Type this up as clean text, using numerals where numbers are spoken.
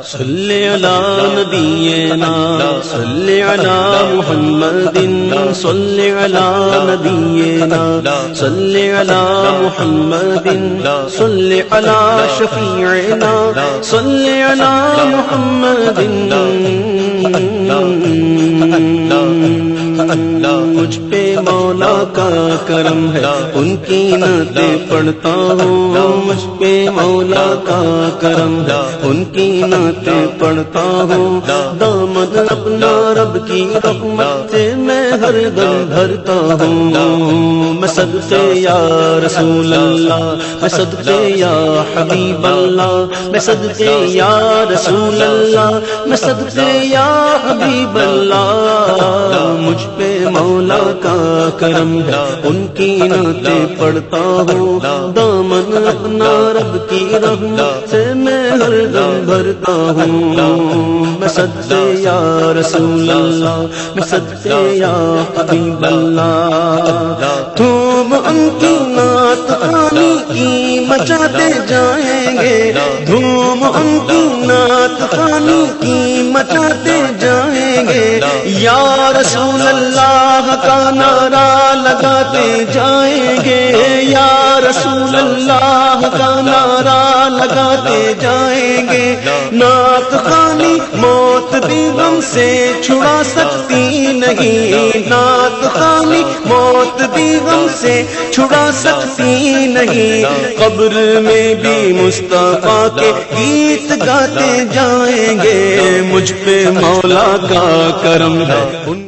صلی علی نبینا صلی علی محمد صلی علی نبینا صلی علی محمد صلی علی شفیعنا صلی علی محمد مجھ پہ مولا کا کرم ہے ان کی نعتیں پڑھتا ہوں مجھ پہ مولا کا کرم ہے ان کی نعتیں پڑھتا ہوں دامن اپنا رب کی رحمت سے میں ہر دم بھرتا ہوں میں صدقے یا رسول اللہ میں صدقے یا حبیب اللہ میں صدقے یا رسول اللہ میں صدقے یا حبیب اللہ مجھ پہ مولا کا کرم ہے ان کی نعتیں پڑھتا ہوں دامن اپنا رب کی رحمت سے میں ہر دم بھرتا ہوں میں صدقے یا رسول اللہ میں صدقے یا حبیب اللہ تم ان کی نعت خوانی کی مچاتے جائیں گے دھوم ان کی نعت خوانی کی مچاتے جائیں گے یا رسول اللہ کا نعرہ لگاتے جائیں گے یا رسول اللہ کا نعرہ لگاتے جائیں گے نعت خوانی موت بھی غم سے چھڑا سکتی نہیں نعت خوانی موت بھی غم سے چھڑا سکتی نہیں قبر میں بھی مصطفیٰ کے گیت گاتے جائیں گے مجھ پہ مولا کا کرم ہے